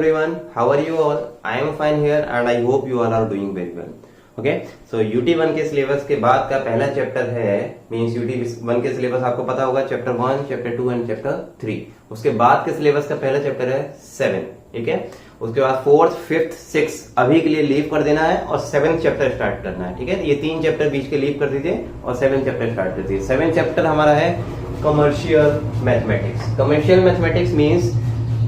everyone, how are you all? I am fine here and I hope you all are doing very well. Okay so UT1 के syllabus के बाद का पहला chapter है means UT1 के syllabus आपको पता होगा चैप्टर 1, चैप्टर 2 एंड चैप्टर 3। उसके बाद के सिलेबस का पहला चैप्टर है 7, ठीक है। उसके बाद 4th, 5th, 6th अभी के लिए लीव कर देना है और 7th चैप्टर स्टार्ट करना है, ठीक है। ये 3 चैप्टर बीच के लीव कर दीजिए और 7th चैप्टर स्टार्ट कर दीजिए। 7th चैप्टर हमारा है commercial mathematics. Commercial mathematics means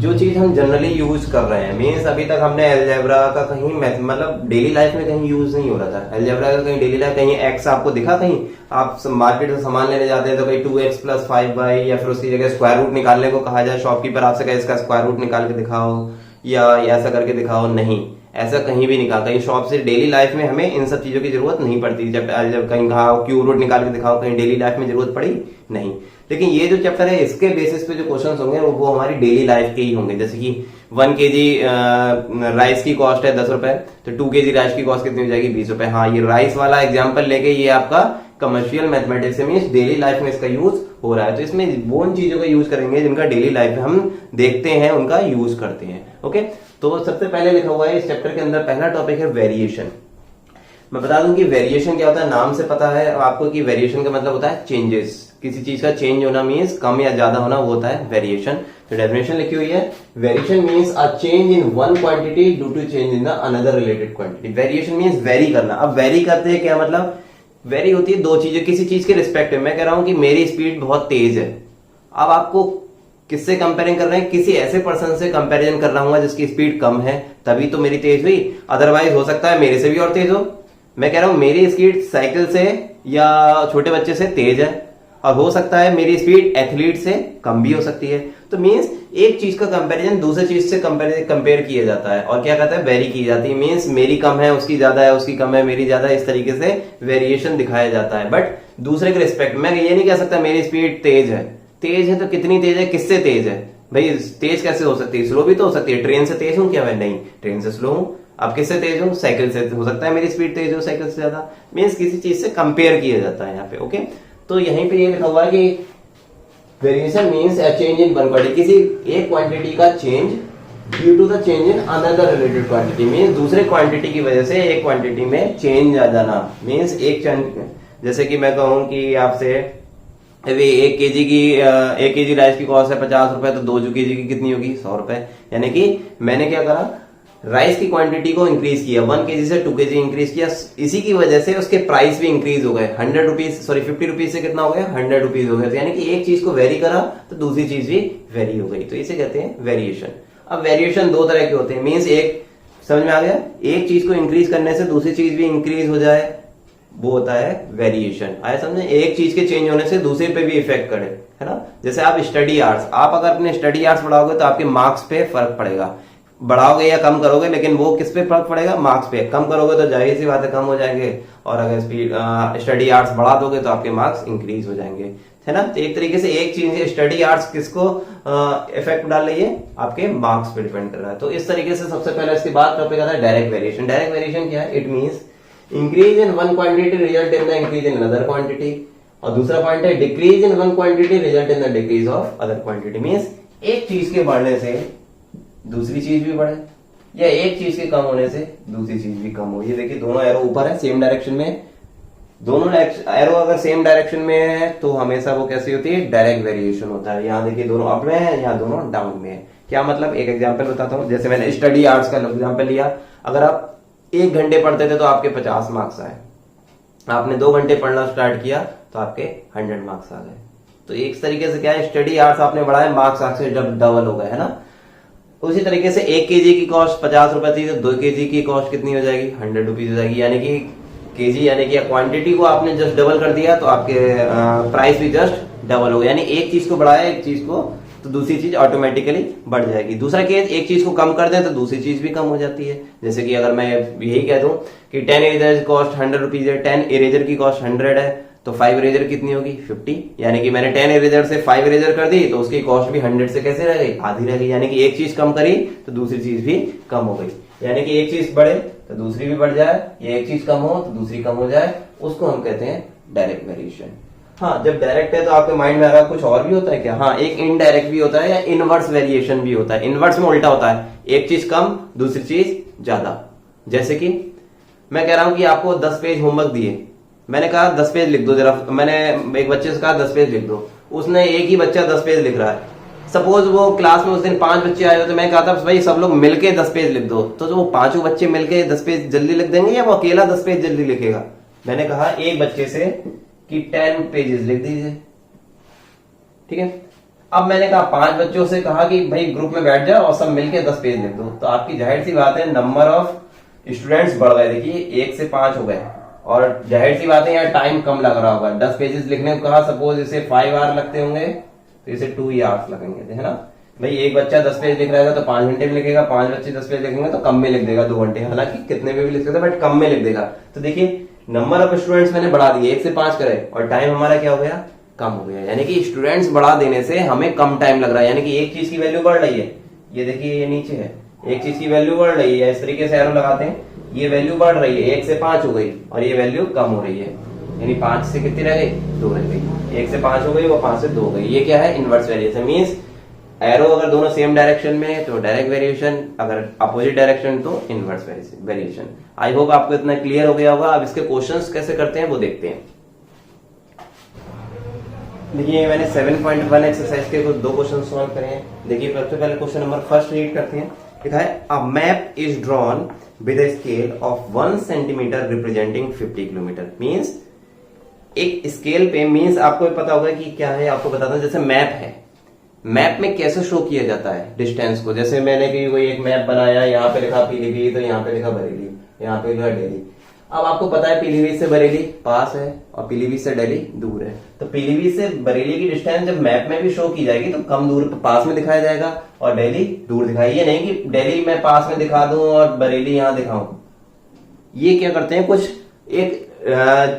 जो चीज हम जनरली यूज कर रहे हैं, मीन्स अभी तक हमने अलजेब्रा का कहीं मतलब डेली लाइफ में कहीं यूज नहीं हो रहा था। अलजेब्रा का कहीं डेली लाइफ कहीं एक्स आपको दिखा, कहीं आप मार्केट से सामान लेने जाते हैं तो कहीं 2x + 5y या फिर उसकी जगह स्क्वायर रूट निकालने को कहा जाए, शॉपकीपर आपसे कहे इसका स्क्वायर रूट निकाल के दिखाओ या ऐसा करके दिखाओ, नहीं ऐसा कहीं भी निकाल, कहीं शॉप से डेली लाइफ में हमें इन सब चीजों की जरूरत नहीं पड़ती। जब कहीं कहा क्यूब रूट निकाल के दिखाओ, कहीं डेली लाइफ में जरूरत पड़ी नहीं। लेकिन ये जो चैप्टर है इसके बेसिस पे जो क्वेश्चंस होंगे वो हमारी डेली लाइफ के ही होंगे। जैसे कि 1 kg राइस की कॉस्ट है 10 रुपए, तो 2 kg राइस की कॉस्ट कितनी हो जाएगी 20 रुपए। हाँ, ये राइस वाला एग्जाम्पल लेके ये आपका commercial mathematics mean daily life में इसका यूज हो रहा है। तो इसमें वो उन चीजों का यूज करेंगे जिनका डेली लाइफ में हम देखते हैं, उनका यूज करते हैं। ओके, तो सबसे पहले लिखा हुआ है इस चैप्टर के अंदर पहला टॉपिक है वेरिएशन। मैं बता दूं कि वेरिएशन क्या होता है, नाम से पता है आपको कि वेरिएशन का मतलब होता है चेंजेस। किसी चीज का चेंज होना मीन्स कम या ज्यादा होना, वो होता है वेरिएशन। तो डेफिनेशन लिखी हुई है, variation means a change in one quantity due to change in the another related quantity. Variation means vary करना। अब वेरी करते हैं क्या मतलब, वेरी होती है दो चीजें किसी चीज के रिस्पेक्ट में। मैं कह रहा हूं कि मेरी स्पीड बहुत तेज है, अब आपको किससे कंपेयरिंग कर रहे हैं, किसी ऐसे पर्सन से कंपैरिजन कर रहा हूं जिसकी स्पीड कम है, तभी तो मेरी तेज हुई। अदरवाइज हो सकता है मेरे से भी और तेज हो। मैं कह रहा हूं मेरी स्पीड साइकिल से या छोटे बच्चे से तेज है, और हो सकता है मेरी स्पीड एथलीट से कम भी हो सकती है। तो मीन्स एक चीज का कंपैरिजन दूसरे चीज से कंपेयर किया जाता है और क्या कहता है, वेरी की जाती है। मीन्स मेरी कम है उसकी ज्यादा है, उसकी कम है मेरी ज्यादा है, इस तरीके से वेरिएशन दिखाया जाता है। बट दूसरे के रिस्पेक्ट में ये नहीं कह सकता मेरी स्पीड तेज है। तेज है तो कितनी तेज है, किससे तेज है भाई, तेज कैसे हो सकती है, स्लो भी तो हो सकती है। ट्रेन से तेज हूं क्या मैं, नहीं ट्रेन से स्लो हूं। अब किससे तेज हूं, साइकिल से। हो सकता है मेरी स्पीड तेज हो साइकिल से ज्यादा, मीन्स किसी चीज से कंपेयर किया जाता है यहाँ पे। ओके, तो यहीं पे ये लिखा हुआ है कि variation means a change in one quantity, किसी एक क्वांटिटी का change due to the change in another related quantity. Means दूसरे क्वांटिटी की वजह से एक क्वांटिटी में चेंज आ जाना। मीन्स एक जैसे कि मैं कहूं कि आपसे अभी 1 kg राइस की कॉस्ट है 50 रुपए, तो 2 kg की कितनी होगी 100 रुपए। यानी कि मैंने क्या करा, राइस की क्वांटिटी को इंक्रीज किया, 1 kg से 2 kg इंक्रीज किया। इसी की वजह से उसके प्राइस भी इंक्रीज हो गए। 50 रुपीज से कितना हो गया, 100 रुपीज हो गए। तो यानी कि एक चीज को वेरी करा तो दूसरी चीज भी वेरी हो गई, तो इसे कहते हैं वेरिएशन। अब वेरिएशन दो तरह के होते हैं, मीन्स एक समझ में आ गया, एक चीज को इंक्रीज करने से दूसरी चीज भी इंक्रीज हो जाए, वो होता है वेरिएशन। आया समझे, एक चीज के चेंज होने से दूसरे पे भी इफेक्ट करे, है ना। जैसे आप स्टडी आवर्स, आप अगर अपने स्टडी आवर्स बढ़ाओगे तो आपके मार्क्स पे फर्क पड़ेगा। बढ़ाओगे या कम करोगे, लेकिन वो किस पे फर्क पड़ेगा, मार्क्स पे। कम करोगे तो जाहिर सी बात है कम हो जाएंगे, और अगर स्टडी आवर्स बढ़ा दोगे तो आपके मार्क्स इंक्रीज हो जाएंगे, है ना। तो एक तरीके से एक चीज स्टडी आवर्स किसको इफेक्ट डाल रही है, आपके मार्क्स पे डिपेंड कर रहा है। तो इस तरीके से सबसे पहले इसके बाद टॉपिक आता है डायरेक्ट वेरिएशन। डायरेक्ट वेरिएशन क्या है, it means increase in one quantity result in the increase in another quantity. और दूसरा पॉइंट है decrease in one quantity result in the decrease of other quantity. Means एक चीज के बढ़ने से दूसरी चीज भी बढ़े, या एक चीज के कम होने से दूसरी चीज भी कम हो। ये देखिए दोनों एरो ऊपर है सेम डायरेक्शन में, दोनों एरो अगर सेम डायरेक्शन में है तो हमेशा वो कैसी होती है, डायरेक्ट वेरिएशन होता है। यहाँ देखिए दोनों अप में है, यहाँ दोनों डाउन में है। क्या मतलब, एक एग्जांपल बताता हूँ। जैसे मैंने स्टडी आवर्स का एग्जांपल लिया, अगर आप 1 घंटे पढ़ते थे तो आपके 50 मार्क्स आए, आपने 2 घंटे पढ़ना स्टार्ट किया तो आपके 100 मार्क्स आ गए। तो एक तरीके से क्या है, स्टडी आवर्स आपने बढ़ाए, मार्क्स आपसे डबल हो गए, है ना। उसी तरीके से 1 kg की कॉस्ट 50 रुपए थी तो 2 kg की कॉस्ट कितनी हो जाएगी, 100 रुपीज हो जाएगी। यानी कि केजी यानी कि क्वांटिटी को आपने जस्ट डबल कर दिया तो आपके प्राइस भी जस्ट डबल हो गया। यानी एक चीज को बढ़ाया एक चीज को, तो दूसरी चीज ऑटोमेटिकली बढ़ जाएगी। दूसरा केस, एक चीज को कम कर दें तो दूसरी चीज भी कम हो जाती है। जैसे कि अगर मैं यही कह दूं कि 10 इरेजर की कॉस्ट 100 रुपीज है, 10 इरेजर की कॉस्ट 100 है, तो 5 इरेजर कितनी होगी 50। यानी कि मैंने 10 इरेजर से 5 इरेजर कर दी तो उसकी कॉस्ट भी 100 से कैसे रह गई, आधी रह गई। यानी कि एक चीज कम करी तो दूसरी चीज भी कम हो गई। यानी कि एक चीज बढ़े तो दूसरी भी बढ़ जाए, या एक चीज कम हो तो दूसरी कम हो जाए, उसको हम कहते हैं डायरेक्ट वेरिएशन। हाँ, जब डायरेक्ट है तो आपके माइंड में आ रहा कुछ और भी होता है क्या, हाँ एक इनडायरेक्ट भी होता है या इनवर्स वेरिएशन भी होता है। इनवर्स में उल्टा होता है, एक चीज कम, दूसरी चीज ज्यादा। जैसे कि मैं कह रहा हूं कि आपको 10 पेज होमवर्क दिए, मैंने कहा 10 पेज लिख दो जरा, मैंने एक बच्चे से कहा 10 पेज लिख दो, उसने एक ही बच्चा 10 पेज लिख रहा है। सपोज वो क्लास में उस दिन 5 बच्चे आए हो, तो मैं कहा था भाई सब लोग मिलके 10 पेज लिख दो, तो जो वो 5 बच्चे मिलके 10 पेज जल्दी लिख देंगे या वो अकेला 10 पेज जल्दी लिखेगा? मैंने कहा एक बच्चे से कि 10 पेजेस लिख दीजिए, ठीक है। अब मैंने कहा 5 बच्चों से कहा कि भाई ग्रुप में बैठ जाओ और सब मिलके 10 पेज लिख दो, तो आपकी जाहिर सी बात है नंबर ऑफ स्टूडेंट्स बढ़ गए। देखिए 1 से 5 हो गए, और जाहिर सी बात है यहाँ टाइम कम लग रहा होगा। 10 पेजेस लिखने को कहा, सपोज इसे 5 आवर लगते होंगे तो इसे 2 आवर्स लगेंगे, है ना भाई। एक बच्चा 10 पेज लिख रहा है तो 5 घंटे में लिखेगा, 5 बच्चे 10 पेज लिखेंगे तो कम में लिख देगा 2 घंटे, हालांकि कितने में भी लिख सकते बट कम में लिख देगा। तो देखिए नंबर ऑफ स्टूडेंट्स मैंने बढ़ा दिए, 1 से 5 करे, और टाइम हमारा क्या हो गया? कम हो गया। यानी कि स्टूडेंट्स बढ़ा देने से हमें कम टाइम लग रहा है, यानी कि एक चीज की वैल्यू बढ़ रही है। ये देखिए ये नीचे है, एक चीज की वैल्यू बढ़ रही है, इस तरीके से एरो लगाते हैं, ये वैल्यू बढ़ रही है, 1 से 5 हो गई, और ये वैल्यू कम हो रही है, यानी 5 से कितनी रह गई? 2 रह गई। 1 से 5 हो गई, वो 5 से 2 हो गई। ये क्या है? Inverse variation. मींस एरो अगर दोनों सेम डायरेक्शन में है तो डायरेक्ट वेरिएशन, अगर अपोजिट डायरेक्शन तो इनवर्स वेरिएशन। आई होप आपको इतना क्लियर हो गया होगा। अब इसके क्वेश्चंस कैसे करते हैं वो देखते हैं। देखिए मैंने 7.1 एक्सरसाइज के कुछ 2 क्वेश्चन सॉल्व करे हैं। देखिए सबसे पहले क्वेश्चन नंबर फर्स्ट रीड करते हैं। लिखा है a map is drawn with a scale of 1 centimetre representing 50 kilometre. Means एक स्केल पे, मींस आपको पता होगा कि क्या है, आपको बताता हूं। जैसे मैप है, मैप में कैसे शो किया जाता है डिस्टेंस को। जैसे मैंने कोई एक मैप बनाया, यहाँ पे लिखा पीलीभीत, तो यहाँ पे लिखा बरेली, यहाँ पे लिखा दिल्ली। अब आपको पता है पीलीभीत से बरेली पास है और पीलीभीत से दिल्ली दूर है, तो पीलीभीत से बरेली की डिस्टेंस जब मैप में भी शो की जाएगी तो कम दूर पास में दिखाया जाएगा और दिल्ली दूर दिखाई। ये नहीं कि दिल्ली मैं पास में दिखा दूं और बरेली यहां दिखाऊं। ये क्या करते हैं, कुछ एक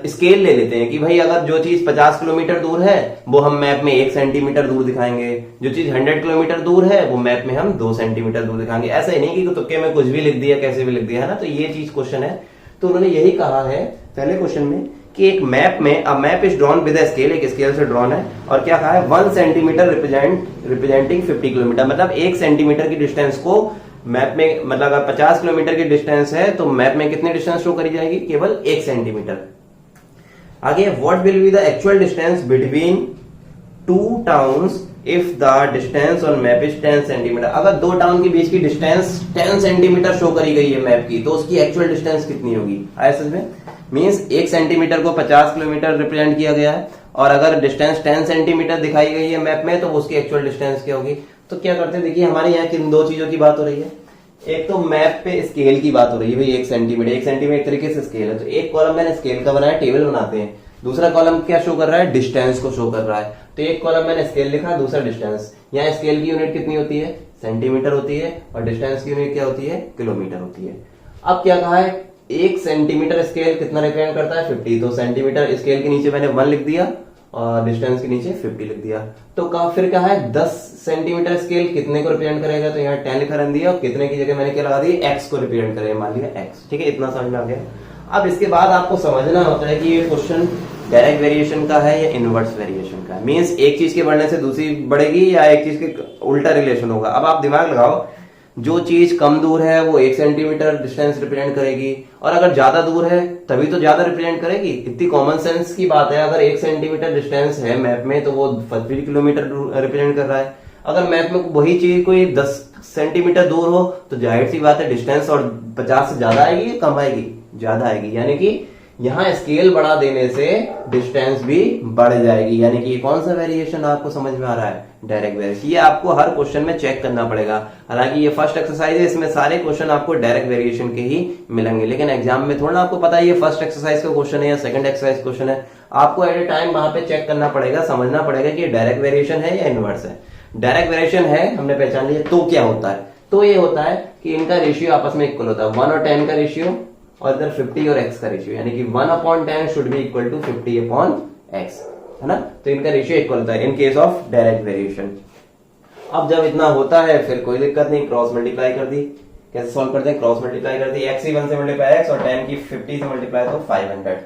स्केल ले लेते हैं कि भाई अगर जो चीज 50 किलोमीटर दूर है वो हम मैप में 1 सेंटीमीटर दूर दिखाएंगे, जो चीज 100 किलोमीटर दूर है वो मैप में हम 2 सेंटीमीटर दूर दिखाएंगे। ऐसा ही नहीं कि तुक्के में कुछ भी लिख दिया, कैसे भी लिख दिया, है ना। तो ये चीज क्वेश्चन है, तो उन्होंने यही कहा है पहले क्वेश्चन में कि एक मैप में a map is drawn with a scale, एक स्केल से ड्रॉन है, और क्या कहा है 1 सेंटीमीटर रिप्रेजेंटिंग 50 किलोमीटर, मतलब 1 सेंटीमीटर की डिस्टेंस को मैप में, मतलब अगर 50 किलोमीटर की डिस्टेंस है तो मैप में कितनी डिस्टेंस शो करी जाएगी? केवल 1 सेंटीमीटर। आगे what will be the actual distance between 2 towns if the distance on map is 10 centimetre. अगर 2 टाउन के बीच की डिस्टेंस 10 सेंटीमीटर शो करी गई है मैप की, तो उसकी एक्चुअल डिस्टेंस कितनी होगी? आया समझ में? मींस 1 सेंटीमीटर को 50 किलोमीटर रिप्रेजेंट किया गया है, और अगर डिस्टेंस 10 सेंटीमीटर दिखाई गई है मैप में तो उसकी एक्चुअल डिस्टेंस क्या होगी? तो क्या करते हैं, देखिए हमारे यहाँ किन 2 चीजों की बात हो रही है। एक तो मैप पे स्केल की बात हो रही है, भाई 1 सेंटीमीटर, 1 सेंटीमीटर एक तरीके से स्केल है, तो एक कॉलम मैंने स्केल का बनाया, टेबल बनाते हैं। दूसरा कॉलम क्या शो कर रहा है? डिस्टेंस को शो कर रहा है। तो एक कॉलम मैंने स्केल लिखा, दूसरा डिस्टेंस। यहाँ स्केल की यूनिट कितनी होती है? सेंटीमीटर होती है, और डिस्टेंस की यूनिट क्या होती है? किलोमीटर होती है। अब क्या कहा है, 1 सेंटीमीटर स्केल कितना रिप्रेजेंट करता है? 50। तो सेंटीमीटर स्केल के नीचे मैंने 1 लिख दिया और डिस्टेंस के नीचे 50 लिख दिया। तो कहा फिर क्या है, 10 सेंटीमीटर स्केल कितने को रिप्रेजेंट करेगा? तो यहाँ 10 लिखा रख दिया, और कितने की जगह मैंने क्या लगा दी? x को रिप्रेजेंट करेगा, मान लिया x। ठीक है, इतना समझ में आ गया। अब इसके बाद आपको समझना होता है कि ये क्वेश्चन डायरेक्ट वेरिएशन का है या इनवर्स वेरिएशन का है। मींस एक चीज के बढ़ने से दूसरी बढ़ेगी या एक चीज के उल्टा रिलेशन होगा। अब आप दिमाग लगाओ, जो चीज कम दूर है वो 1 सेंटीमीटर डिस्टेंस रिप्रेजेंट करेगी, और अगर ज्यादा दूर है तभी तो ज्यादा रिप्रेजेंट करेगी। इतनी कॉमन सेंस की बात है, अगर 1 सेंटीमीटर डिस्टेंस है मैप में तो वो 50 किलोमीटर रिप्रेजेंट कर रहा है। अगर मैप में वही चीज कोई 10 सेंटीमीटर दूर हो तो जाहिर सी बात है डिस्टेंस और 50 से ज्यादा आएगी या कम आएगी? ज्यादा आएगी। यानी कि यहाँ स्केल बढ़ा देने से डिस्टेंस भी बढ़ जाएगी। यानी कि कौन सा वेरिएशन आपको समझ में आ रहा है? Direct variation. ये आपको हर क्वेश्चन में चेक करना पड़ेगा। हालांकि ये फर्स्ट एक्सरसाइज है, इसमें सारे क्वेश्चन आपको डायरेक्ट वेरिएशन के ही मिलेंगे, लेकिन एग्जाम में थोड़ा आपको पता है ये फर्स्ट एक्सरसाइज का क्वेश्चन है या सेकंड एक्सरसाइज क्वेश्चन है। आपको एट ए टाइम वहां पे चेक करना पड़ेगा, समझना पड़ेगा कि डायरेक्ट वेरिएशन है या इनवर्स है। डायरेक्ट वेरिएशन है, हमने पहचान लिया, तो क्या होता है? तो ये होता है कि इनका रेशियो आपस में इक्वल होता है, 1 और 10 का रेशियो, और इधर 50 और x का रेशियो, यानी कि 1/10 should be equal to 50/x, है ना। तो इनका रेशियो इक्वल होता है in case of direct variation. अब जब इतना होता है फिर कोई दिक्कत नहीं, क्रॉस मल्टीप्लाई कर दी। कैसे सॉल्व करते हैं? क्रॉस मल्टीप्लाई कर दी, x ही 1 से मल्टीप्लाई x और 10 की 50 से मल्टीप्लाई तो 500।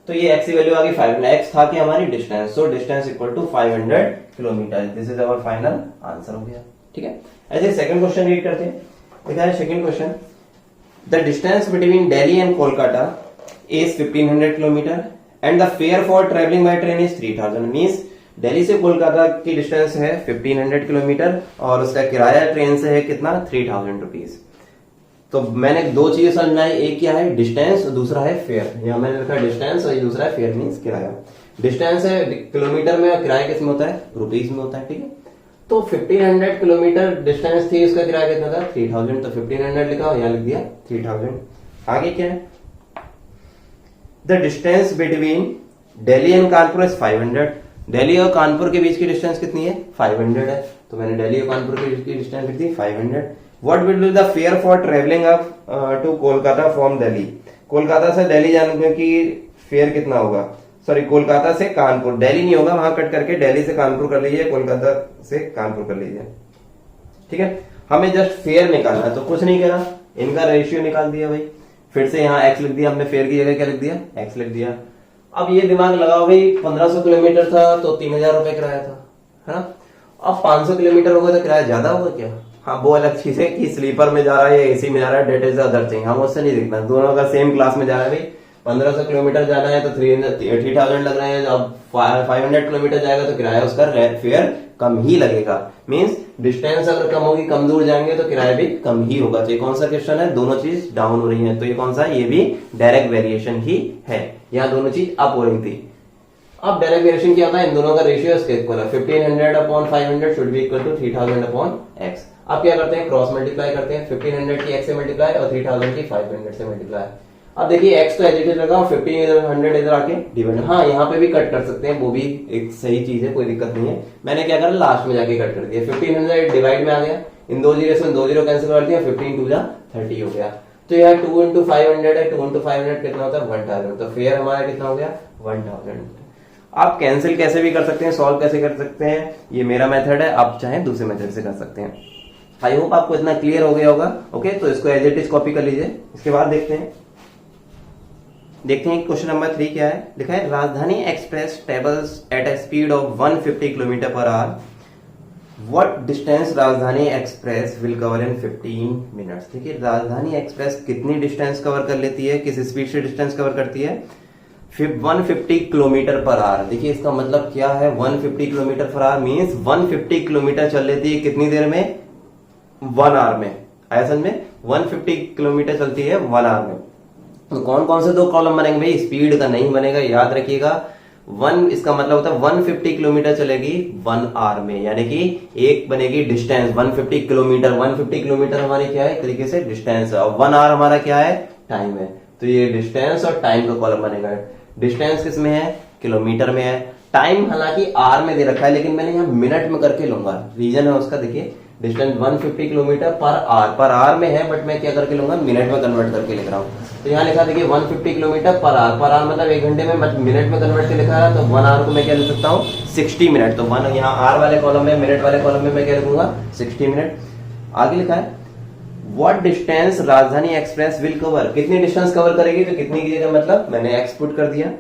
तो ये x की वैल्यू आ गई 500, x था कि हमारी distance, so distance equal to 500 kilometre. This is our final answer हो गया। ठीक है, ऐसे सेकंड क्वेश्चन रीड करते हैं। देखा है second question, the distance between Delhi and Kolkata is 1500 kilometre and the fare for travelling by train is 3000। Means Delhi से कोलकाता की डिस्टेंस है 1500 किलोमीटर और उसका किराया ट्रेन से है कितना, 3000 रुपीज। तो मैंने दो चीजें समझना है, एक क्या है डिस्टेंस और दूसरा है फेयर। यहाँ मैंने लिखा डिस्टेंस और दूसरा है फेयर मींस किराया। डिस्टेंस है किलोमीटर में और किराया किस में होता है, रुपीज में होता है, ठीक है। तो 1500 किलोमीटर डिस्टेंस थी, उसका किराया कितना था, 3000। तो 1500 लिखा और यहाँ लिख दिया 3000। आगे क्या है, the distance between Delhi and Kanpur is 500। Delhi और कानपुर के बीच की डिस्टेंस कितनी है, 500 है। तो मैंने दिल्ली और कानपुर के बीच की डिस्टेंस लिख दी 500। What will be the fare for travelling up to Kolkata from Delhi. Kolkata से दिल्ली जाने की फेयर कितना होगा, सॉरी कोलकाता से कानपुर, दिल्ली नहीं होगा, वहां कट करके दिल्ली से कानपुर कर लीजिए, कोलकाता से कानपुर कर लीजिए, ठीक है। हमें जस्ट फेयर निकालना है, तो कुछ नहीं करा, इनका रेशियो निकाल दिया भाई। फिर से यहाँ एक्स लिख दिया हमने, फेयर की जगह क्या लिख दिया, एक्स लिख दिया। अब ये दिमाग लगाओ भाई, 1500 किलोमीटर था तो 3000 रुपए किराया था, है ना। अब 500 किलोमीटर होगा तो किराया ज्यादा होगा क्या, हाँ वो अलग चीज है कि स्लीपर में जा रहा है या एसी में जा रहा है, डेट इज अदर थिंग, हम उससे नहीं देखना। दोनों का सेम क्लास में जा रहा है भाई, 1500 किलोमीटर जाना है तो 3000 लग रहे हैं। अब 500 किलोमीटर जाएगा तो किराया उसका फेयर कम ही लगेगा। मींस डिस्टेंस अगर कम होगी, कम दूर जाएंगे तो किराया भी कम ही होगा। तो ये कौन सा क्वेश्चन है, दोनों चीज डाउन हो रही है, तो ये कौन सा है, ये भी डायरेक्ट वेरिएशन ही है। यहाँ दोनों चीज अप हो रही थी। अब डायरेक्ट वेरिएशन क्या होता है, इन दोनों का रेशियो इसके इक्वल है, 1500 upon 500 should be equal to 3000 upon x. अब क्या करते हैं, क्रॉस मल्टीप्लाई करते हैं, 1500 की एक्स से मल्टीप्लाई और 3000 की 500 से मल्टीप्लाई। अब देखिए एक्स तो एज इट इज लगा, 1500 इधर आके डिवाइड, हाँ यहाँ पे भी कट कर सकते हैं, वो भी एक सही चीज है, कोई दिक्कत नहीं है। मैंने क्या करा, लास्ट में जाके कट कर दिया, 1500 डिवाइड में आ गया, इन दो जीरो से दो जीरो कैंसिल कर दिया, 15 2 जा 30 हो गया। तो यह 2 into 500 है, 2 into 500 कितना होता है, 1000। तो फेयर हमारा कितना हो गया, 1000। आप कैंसिल कैसे भी कर सकते हैं, सॉल्व कैसे कर सकते हैं, ये मेरा मेथड है, आप चाहे दूसरे मेथड से कर सकते हैं। आई होप आपको इतना क्लियर हो गया होगा। ओके, तो इसको एज इट इज कॉपी कर लीजिए। इसके बाद देखते हैं क्वेश्चन नंबर 3 क्या है। लिखा है Rajdhani express travels at a speed of 150 kilometre per hour. What distance Rajdhani express will cover in 15 minutes. देखिए राजधानी एक्सप्रेस कितनी डिस्टेंस कवर कर लेती है, किस स्पीड से डिस्टेंस कवर करती है, 150 किलोमीटर पर आवर। देखिए इसका मतलब क्या है, 150 kilometre per hour means 150 kilometre चल लेती है कितनी देर में, 1 आवर में। ऐसा में 150 किलोमीटर चलती है 1 आवर में। तो कौन कौन से दो कॉलम बनेंगे भाई, स्पीड का नहीं बनेगा, याद रखिएगा। 1 इसका मतलब होता है 150 किलोमीटर चलेगी 1 आवर में, यानी कि एक बनेगी डिस्टेंस 150 किलोमीटर। 150 किलोमीटर हमारी क्या है, एक तरीके से डिस्टेंस है, और 1 आवर हमारा क्या है, टाइम है। तो ये डिस्टेंस और टाइम का कॉलम बनेगा। डिस्टेंस किस में है, किलोमीटर में है। टाइम हालांकि आर में दे रखा है, लेकिन मैंने यहाँ मिनट में करके लूंगा, रीजन है उसका। देखिए डिस्टेंस 150 किलोमीटर पर आवर में है, बट मैं क्या करके लूंगा, मिनट में कन्वर्ट करके लिख रहा हूँ। तो यहाँ लिखा देखिए 150 किलोमीटर पर आवर मतलब 1 घंटे में, मिनट में कन्वर्ट के लिखा है। तो 1 आवर को मैं क्या लिख सकता हूँ, 60 मिनट। तो 1 यहाँ आर वाले कॉलम में, मिनट वाले कॉलम में मैं क्या लिखूंगा, 60 मिनट। आगे लिखा है what distance Rajdhani express will cover, कितनी डिस्टेंस कवर करेगी, तो कितनी की जगह मतलब मैंने एक्स पुट कर दिया।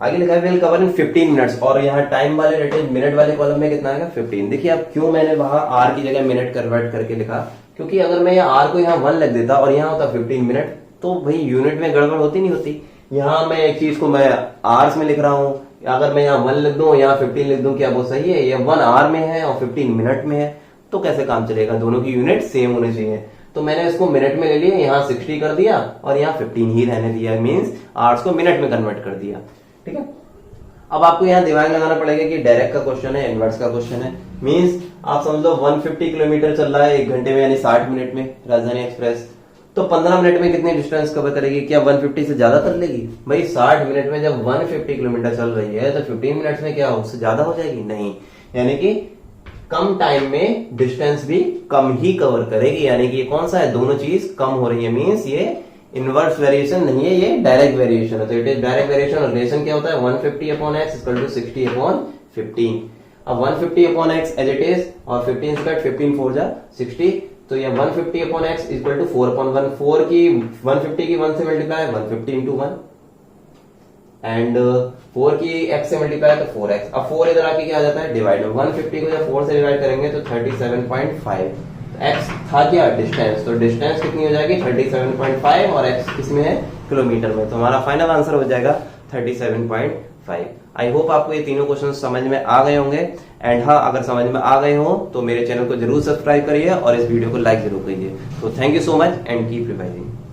आगे लिखा है विल कवर इन 15 मिनट्स, और यहाँ टाइम वाले रेटेज मिनट वाले कॉलम में कितना आएगा, 15। देखिए अब क्यों मैंने वहां आर की जगह मिनट कन्वर्ट करके लिखा, क्योंकि अगर मैं यहाँ आर को यहाँ 1 लग देता और यहाँ होता 15 मिनट, तो भाई यूनिट में गड़बड़ होती नहीं होती। यहाँ मैं एक चीज को मैं आवर्स में लिख रहा हूँ, अगर मैं यहाँ 1 लिख दूं, यहाँ 15 लिख दूं, क्या वो सही है, ये 1 आवर में है और 15 मिनट में है, तो कैसे काम चलेगा, दोनों की यूनिट सेम होनी चाहिए। तो मैंने इसको मिनट में ले लिया, यहाँ 60 कर दिया और यहाँ 15 ही रहने दिया, मींस आवर्स को मिनट में कन्वर्ट कर दिया, ठीक है। अब आपको यहाँ दिमाग लगाना पड़ेगा कि डायरेक्ट का क्वेश्चन है, इनवर्स का क्वेश्चन है। मींस आप समझ लो 150 किलोमीटर चल रहा है 1 घंटे में, यानी 60 मिनट में राजधानी एक्सप्रेस, तो 15 मिनट में कितनी डिस्टेंस कवर करेगी, क्या 150 से ज्यादा कर लेगी भाई। 60 मिनट में जब 150 किलोमीटर चल रही है तो 15 मिनट्स में क्या उससे ज्यादा हो जाएगी, नहीं। यानी कि कम टाइम में डिस्टेंस भी कम ही कवर करेगी, यानी कि ये कौन सा है, दोनों चीज कम हो रही है। मींस ये इनवर्स वेरिएशन नहीं है, ये डायरेक्ट वेरिएशन है। तो इट इज डायरेक्ट वेरिएशन। और रिलेशन क्या होता है, 150 upon x equal to 60 upon 15। अब 150 upon x as it is, और 15 से 15 4 जा 60, तो ये 150 upon x equal to 4 upon 1। 4 की 150 की 1 से मल्टीप्लाई 150 इंटू 1, एंड 4 की x से मल्टीप्लाई तो 4x। अब 4 इधर आके क्या आ जाता है, डिवाइड। 150 को जब 4 से डिवाइड करेंगे तो 37.5, एक्स था क्या, डिस्टेंस, तो डिस्टेंस कितनी हो जाएगी 37.5 और एक्स किसमें है, किलोमीटर में, तो हमारा फाइनल आंसर हो जाएगा 37.5। आई होप आपको ये तीनों क्वेश्चन समझ में आ गए होंगे। एंड हाँ, अगर समझ में आ गए हो तो मेरे चैनल को जरूर सब्सक्राइब करिए और इस वीडियो को लाइक जरूर करिए। तो thank you so much and keep revising.